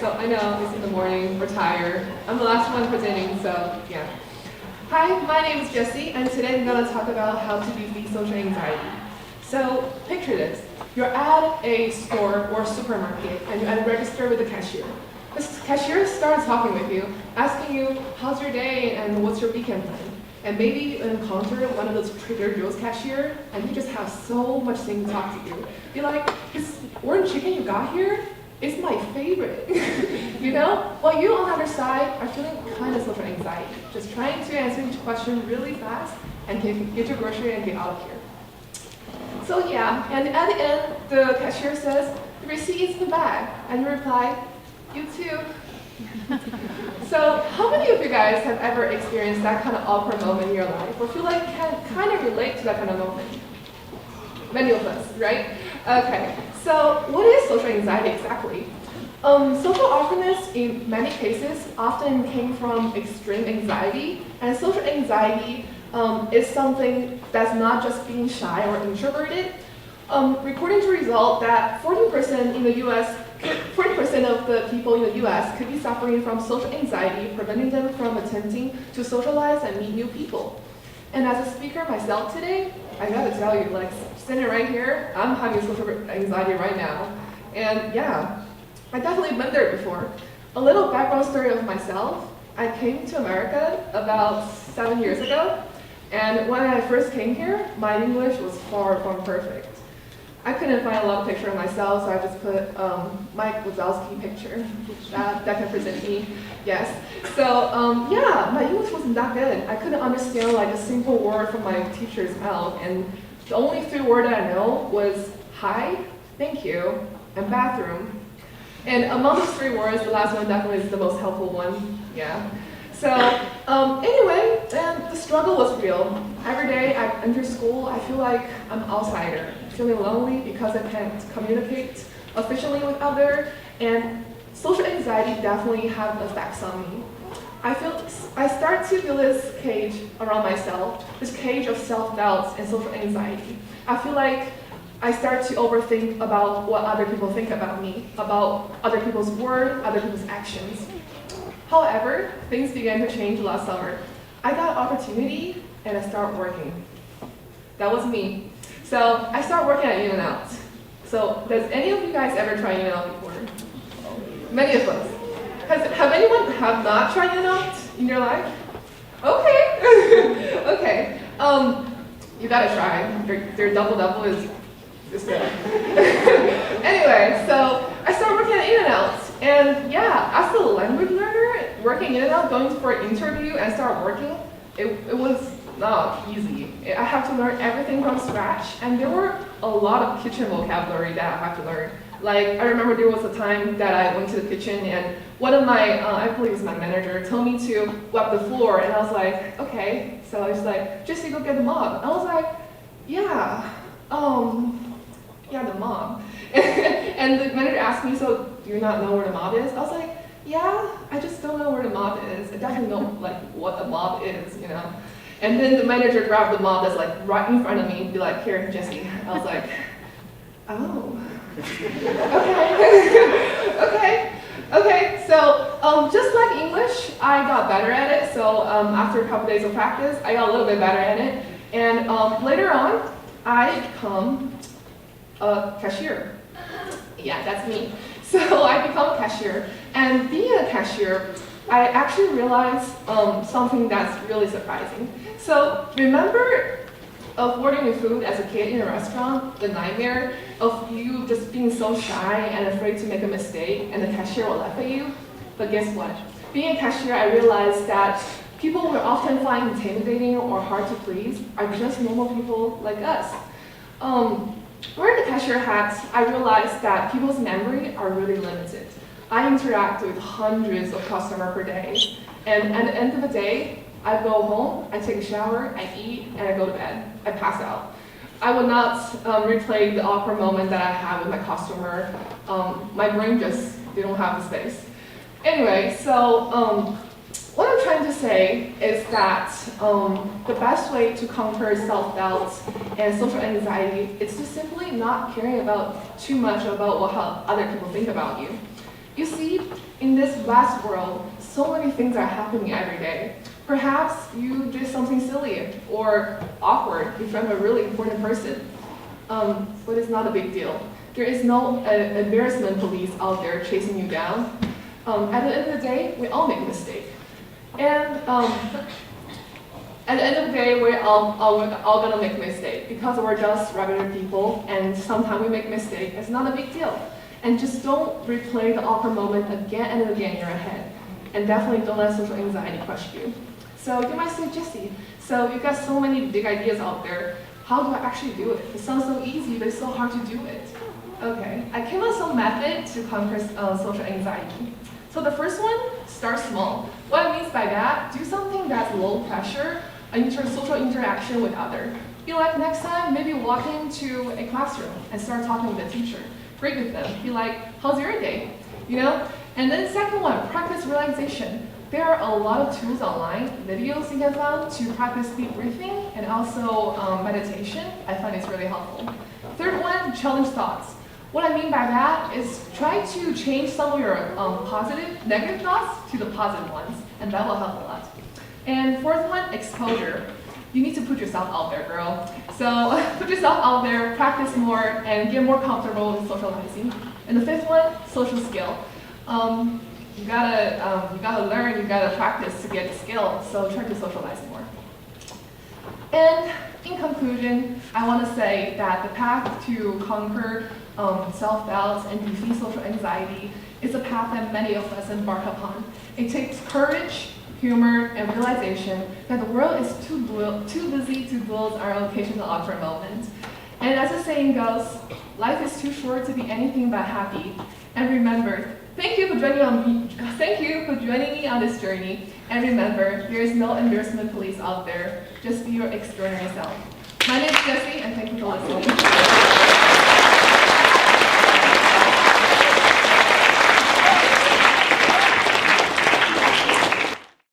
so I know it's in the morning, we're tired. I'm the last one presenting, so yeah. Hi, my name is Jessie, and today I'm going to talk about how to defeat social anxiety. So picture this. You're at a store or supermarket, and you're at a register with the cashier. This cashier starts talking with you, asking you, how's your day, and what's your weekend plan? And maybe you encounter one of those Trader Joe's cashier, and he just have so much thing to talk to you. Be like, this orange chicken you got here is my favorite. You know? While you on the other side are feeling kind of social anxiety, just trying to answer each question really fast and get your grocery and get out of here. So yeah, and at the end, the cashier says, the receipt is in the bag, and you reply, you too. So how many of you guys have ever experienced that kind of awkward moment in your life, or feel like you can kind of relate to that kind of moment? Many of us, right? Okay, so what is social anxiety exactly? Social awkwardness in many cases often came from extreme anxiety, and social anxiety is something that's not just being shy or introverted. According to result that 40% in the US, 40% of the people in the US could be suffering from social anxiety, preventing them from attempting to socialize and meet new people. And as a speaker myself today, I gotta tell you, like standing right here, I'm having social anxiety right now. And yeah, I definitely been there before. A little background story of myself. I came to America about 7 years ago. And when I first came here, my English was far from perfect. I couldn't find a lot of pictures of myself, so I just put Mike Wazowski picture. That can present me, yes. So yeah, my English wasn't that good. I couldn't understand like a simple word from my teacher's mouth, and the only 3 words that I know was hi, thank you, and bathroom. And among those 3 words, the last one definitely is the most helpful one, yeah. So anyway, the struggle was real. Every day I enter school, I feel like I'm an outsider, feeling lonely because I can't communicate efficiently with others, and social anxiety definitely have effects on me. I start to feel this cage around myself, this cage of self-doubts and social anxiety. I feel like I start to overthink about what other people think about me, about other people's words, other people's actions. However, things began to change last summer. I got an opportunity and I started working. That was me. So I started working at In-N-Out. So does any of you guys ever tried In-N-Out before? Many of us. Have anyone have not tried In-N-Out in your life? Okay. Okay. You gotta try. Their double is good. Anyway, so I started working at In-N-Out. And yeah, as a language learner, working In-N-Out, going for an interview and start working, it was not easy. I had to learn everything from scratch, and there were a lot of kitchen vocabulary that I had to learn. Like, I remember there was a time that I went to the kitchen and one of my, I believe it was my manager, told me to wipe the floor, and I was like, okay. So I was like, Jessie, go get the mop. And I was like, yeah, the mop. And the manager asked me, so do you not know where the mop is? I was like, yeah, I just don't know where the mop is. I definitely know like what the mop is, you know. And then the manager grabbed the mop that's like right in front of me and be like, here, Jessie. I was like, oh, okay. Okay, so just like English, I got better at it. So after a couple days of practice, I got a little bit better at it. And later on, I become a cashier. Yeah, that's me. So I become a cashier. And being a cashier, I actually realized something that's really surprising. So remember of ordering food as a kid in a restaurant, the nightmare of you just being so shy and afraid to make a mistake and the cashier will laugh at you? But guess what? Being a cashier, I realized that people we often find intimidating or hard to please are just normal people like us. Wearing the cashier hat, I realized that people's memory are really limited. I interact with hundreds of customers per day, and at the end of the day, I go home, I take a shower, I eat, and I go to bed. I pass out. I would not replay the awkward moment that I had with my customer. My brain just didn't have the space. Anyway, so what I'm trying to say is that the best way to conquer self-doubt and social anxiety is to simply not caring about too much about how other people think about you. You see, In this vast world, so many things are happening every day. Perhaps you did something silly or awkward in front of a really important person, but it's not a big deal. There is no embarrassment police out there chasing you down. At the end of the day, we all make mistakes. And at the end of the day, we're all gonna make mistakes because we're just regular people, and sometimes we make mistakes. It's not a big deal. And just don't replay the awkward moment again and again in your head. And definitely don't let social anxiety crush you. So you might say, Jessie, so you've got so many big ideas out there. How do I actually do it? It sounds so easy, but it's so hard to do it. Okay, I came up with some method to conquer social anxiety. So the first one, start small. What I mean by that, do something that's low pressure, social interaction with others. You know, like next time, maybe walk into a classroom and start talking with the teacher. Break with them. Be like, how's your day? You know? And then second one, practice relaxation. There are a lot of tools online, videos you can find to practice deep breathing and also meditation. I find it's really helpful. Third one, challenge thoughts. What I mean by that is try to change some of your negative thoughts to the positive ones, and that will help a lot. And fourth one, exposure. You need to put yourself out there, girl. So put yourself out there, practice more, and get more comfortable with socializing. And the fifth one, social skill. You gotta learn, you gotta practice to get the skill. So try to socialize more. And in conclusion, I want to say that the path to conquer self-doubts and defeat social anxiety is a path that many of us embark upon. It takes courage, humor, and realization that the world is too busy to build our occasional awkward moments. And as the saying goes, life is too short to be anything but happy. And remember, thank you for joining me on this journey. And remember, there is no embarrassment police out there. Just be your extraordinary self. My name is Jessie, and thank you for listening.